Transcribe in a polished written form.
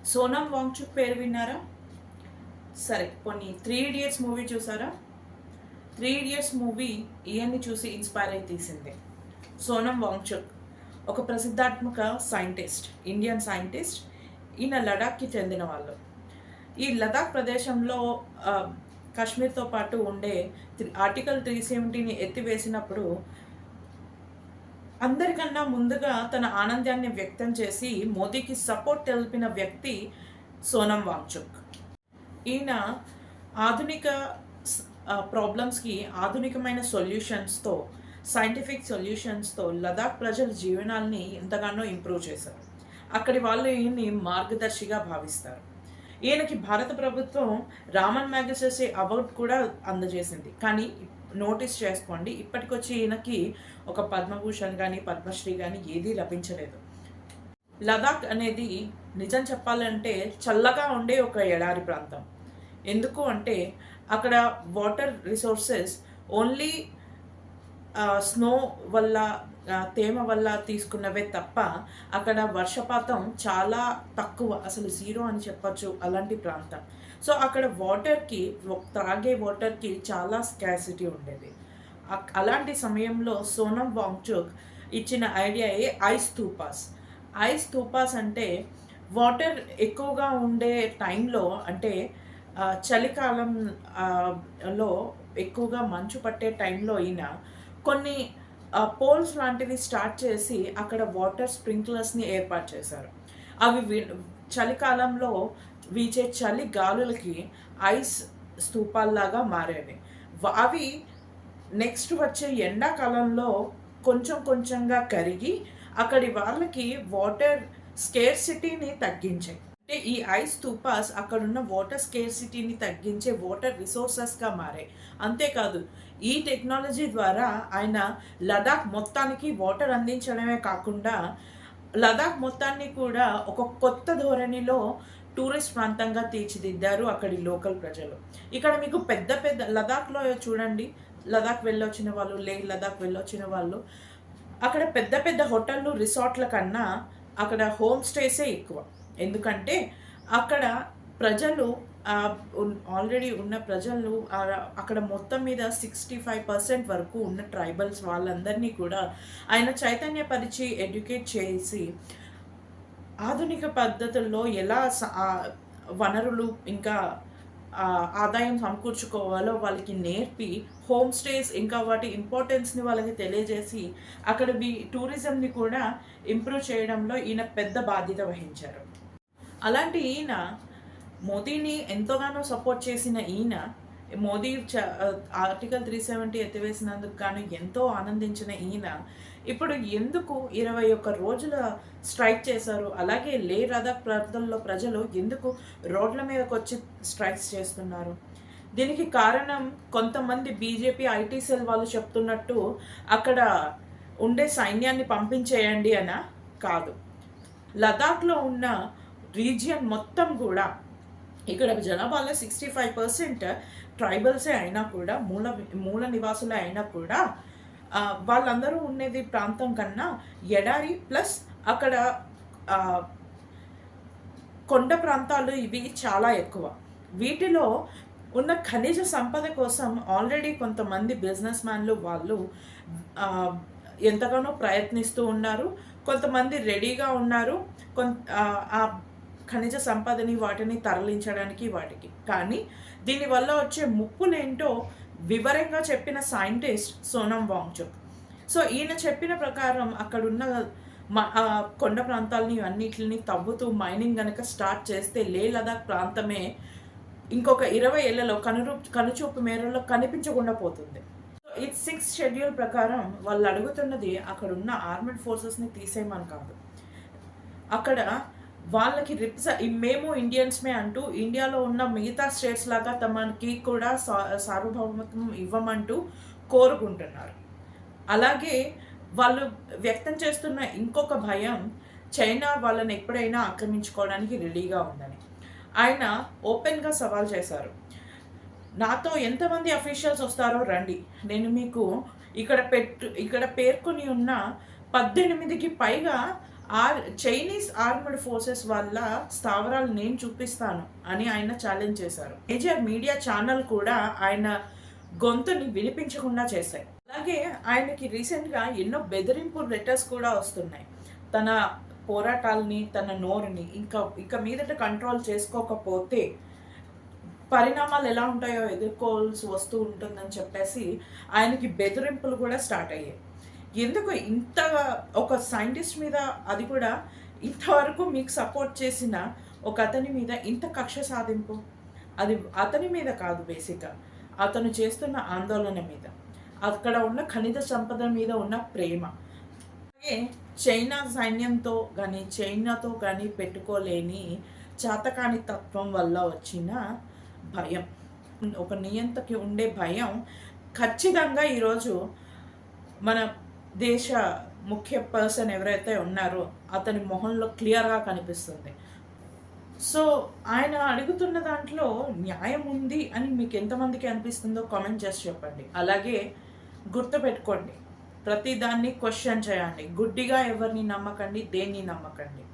సోనం వాంగ్చుక్ పేరు విన్నారా? సరే, కొన్ని 3 ఇడియట్స్ మూవీ చూసారా? 3 ఇడియట్స్ మూవీ ఈయన్ని చూసి ఇన్స్పైర్ అయి తీసింది. సోనం వాంగ్చుక్ ఒక ప్రసిద్ధాత్మక సైంటిస్ట్, ఇండియన్ సైంటిస్ట్. ఈయన లడాఖ్కి చెందిన వాళ్ళు. ఈ లదాఖ్ ప్రదేశంలో కాశ్మీర్తో పాటు ఉండే ఆర్టికల్ 370ని ఎత్తివేసినప్పుడు అందరికన్నా ముందుగా తన ఆనందాన్ని వ్యక్తం చేసి మోదీకి సపోర్ట్ తెలిపిన వ్యక్తి సోనం వాంగ్చుక్. ఈయన ఆధునిక ప్రాబ్లమ్స్కి ఆధునికమైన సొల్యూషన్స్తో, సైంటిఫిక్ సొల్యూషన్స్తో లదాఖ్ ప్రజల జీవనాల్ని ఎంతగానో ఇంప్రూవ్ చేశారు. అక్కడి వాళ్ళు ఈయన్ని మార్గదర్శిగా భావిస్తారు. ఈయనకి భారత ప్రభుత్వం రామన్ మ్యాగసెసే అవార్డు కూడా అందజేసింది. కానీ నోటీస్ చేసుకోండి, ఇప్పటికొచ్చి ఈయనకి ఒక పద్మభూషణ్ కానీ పద్మశ్రీ కానీ ఏదీ లభించలేదు. లదాఖ్ అనేది నిజం చెప్పాలంటే చల్లగా ఉండే ఒక ఎడారి ప్రాంతం. ఎందుకు అంటే అక్కడ వాటర్ రిసోర్సెస్ ఓన్లీ స్నో వల్ల, తేమ వల్ల తీసుకున్నవే తప్ప అక్కడ వర్షపాతం చాలా తక్కువ, అసలు జీరో అని చెప్పచ్చు అలాంటి ప్రాంతం. సో అక్కడ వాటర్కి, త్రాగే వాటర్కి చాలా స్కాసిటీ ఉండేది. అలాంటి సమయంలో సోనం వాంగ్చుక్ ఇచ్చిన ఐడియాయే ఐస్ స్తూపాస్. ఐస్ స్తూపాస్ అంటే వాటర్ ఎక్కువగా ఉండే టైంలో, అంటే చలికాలం లో ఎక్కువగా మంచు పట్టే టైంలో అయినా కొన్ని పోల్స్ లాంటివి స్టార్ట్ చేసి అక్కడ వాటర్ స్ప్రింక్లర్స్ని ఏర్పాటు చేశారు. అవి చలికాలంలో వీచే చలి గాలులకి ఐస్ స్తూపాల్లాగా మారేవి. అవి నెక్స్ట్ వచ్చే ఎండాకాలంలో కొంచెం కొంచెంగా కరిగి అక్కడి వాళ్ళకి వాటర్ స్కేర్సిటీని తగ్గించాయి. అంటే ఈ ఐస్ స్తూపాస్ అక్కడున్న వాటర్ స్కేర్సిటీని తగ్గించే వాటర్ రిసోర్సెస్గా మారాయి. అంతేకాదు, ఈ టెక్నాలజీ ద్వారా ఆయన లదాఖ్ మొత్తానికి వాటర్ అందించడమే కాకుండా లదాఖ్ మొత్తాన్ని కూడా ఒక కొత్త ధోరణిలో టూరిస్ట్ ప్రాంతంగా తీర్చిదిద్దారు అక్కడి లోకల్ ప్రజలు. ఇక్కడ మీకు పెద్ద పెద్ద లదాఖ్లో చూడండి, లదాఖ్ వెళ్ళొచ్చిన వాళ్ళు, లేహ్ లదాఖ్ వెళ్ళొచ్చిన వాళ్ళు, అక్కడ పెద్ద పెద్ద హోటళ్ళు, రిసార్ట్ల కన్నా అక్కడ హోమ్ స్టేసే ఎక్కువ. ఎందుకంటే అక్కడ ప్రజలు, ఆల్రెడీ ఉన్న ప్రజలు, అక్కడ మొత్తం మీద 65% వరకు ఉన్న ట్రైబల్స్ వాళ్ళందరినీ కూడా ఆయన చైతన్యపరిచి ఎడ్యుకేట్ చేసి ఆధునిక పద్ధతుల్లో ఎలా వనరులు ఇంకా ఆదాయం సమకూర్చుకోవాలో వాళ్ళకి నేర్పి, హోమ్ స్టేస్ ఇంకా వాటి ఇంపార్టెన్స్ని వాళ్ళకి తెలియజేసి అక్కడ టూరిజంని కూడా ఇంప్రూవ్ చేయడంలో ఈయన పెద్ద బాధ్యత వహించారు. అలాంటి ఈయన, మోదీని ఎంతోగానో సపోర్ట్ చేసిన ఈయన, మోదీ ఆర్టికల్ 370 ఎత్తివేసినందుకు గాను ఎంతో ఆనందించిన ఈయన ఇప్పుడు ఎందుకు 21 రోజుల స్ట్రైక్ చేశారు? అలాగే లే లదాఖ్ ప్రాంతంలో ప్రజలు ఎందుకు రోడ్ల మీదకి వచ్చి స్ట్రైక్స్ చేస్తున్నారు? దీనికి కారణం కొంతమంది బీజేపీ ఐటీ సెల్ వాళ్ళు చెప్తున్నట్టు అక్కడ ఉండే సైన్యాన్ని పంపించేయండి అనా? కాదు. లదాఖ్లో ఉన్న రీజియన్ మొత్తం కూడా, ఇక్కడ జనాభాలో 65% ట్రైబల్సే అయినా కూడా, మూల నివాసులే అయినా కూడా వాళ్ళందరూ ఉండేది ప్రాంతం కన్నా ఎడారి ప్లస్ అక్కడ కొండ ప్రాంతాలు ఇవి చాలా ఎక్కువ. వీటిలో ఉన్న ఖనిజ సంపద కోసం ఆల్రెడీ కొంతమంది బిజినెస్ మ్యాన్లు వాళ్ళు ఎంతగానో ప్రయత్నిస్తూ ఉన్నారు. కొంతమంది రెడీగా ఉన్నారు ఆ ఖనిజ సంపదని, వాటిని తరలించడానికి వాటికి. కానీ దీనివల్ల వచ్చే ముప్పులేంటో వివరంగా చెప్పిన సైంటిస్ట్ సోనం వాంగ్చుక్. సో ఈయన చెప్పిన ప్రకారం అక్కడున్న కొండ ప్రాంతాలని అన్నిటిని తవ్వుతూ మైనింగ్ కనుక స్టార్ట్ చేస్తే లే లదాఖ్ ప్రాంతమే ఇంకొక 20 ఏళ్లలో కనుచూపు మేరలో కనిపించకుండా పోతుంది. ఈ 6th షెడ్యూల్ ప్రకారం వాళ్ళు అడుగుతున్నది అక్కడున్న ఆర్మడ్ ఫోర్సెస్ని తీసేయమని కాదు, అక్కడ వాళ్ళకి మేము ఇండియన్స్మే అంటూ ఇండియాలో ఉన్న మిగతా స్టేట్స్ లాగా తమకి కూడా సార్వభౌమత్వం ఇవ్వమంటూ కోరుకుంటున్నారు. అలాగే వాళ్ళు వ్యక్తం చేస్తున్న ఇంకొక భయం, చైనా వాళ్ళని ఎప్పుడైనా ఆక్రమించుకోవడానికి రెడీగా ఉందని. ఆయన ఓపెన్గా సవాల్ చేశారు, నాతో ఎంతమంది అఫీషియల్స్ వస్తారో రండి, నేను మీకు ఇక్కడ పేర్కొని ఉన్న 18కి పైగా చైనీస్ ఆర్మ్డ్ ఫోర్సెస్ వల్ల స్థావరాలు నేను చూపిస్తాను అని ఆయన ఛాలెంజ్ చేశారు. మేజర్ మీడియా ఛానల్ కూడా ఆయన గొంతుని వినిపించకుండా చేశాయి. అలాగే ఆయనకి రీసెంట్గా ఎన్నో బెదిరింపు లెటర్స్ కూడా వస్తున్నాయి. తన పోరాటాలని, తన నోరుని ఇక మీదట కంట్రోల్ చేసుకోకపోతే పరిణామాలు ఎలా ఉంటాయో ఎదుర్కోవాల్సి వస్తూ ఉంటుందని చెప్పేసి ఆయనకి బెదిరింపులు కూడా స్టార్ట్ అయ్యాయి. ఎందుకు ఇంతగా ఒక సైంటిస్ట్ మీద, అది కూడా ఇంతవరకు మీకు సపోర్ట్ చేసిన ఒక అతని మీద ఇంత కక్ష సాధింపు? అది అతని మీద కాదు, బేసిక్గా అతను చేస్తున్న ఆందోళన మీద, అక్కడ ఉన్న ఖనిజ సంపద మీద ఉన్న ప్రేమ. అలాగే చైనా సైన్యంతో కానీ చైనాతో కానీ పెట్టుకోలేని చాతకాని తత్వం వల్ల వచ్చిన భయం, ఒక నియంతకి ఉండే భయం ఖచ్చితంగా ఈరోజు మన దేశ ముఖ్య పర్సన్ ఎవరైతే ఉన్నారో అతని మొహంలో క్లియర్గా కనిపిస్తుంది. సో ఆయన అడుగుతున్న దాంట్లో న్యాయం ఉంది అని మీకు ఎంతమందికి అనిపిస్తుందో కామెంట్ చేసి చెప్పండి. అలాగే గుర్తుపెట్టుకోండి, ప్రతిదాన్ని క్వశ్చన్ చేయండి. గుడ్డిగా ఎవరిని నమ్మకండి, దేన్ని నమ్మకండి.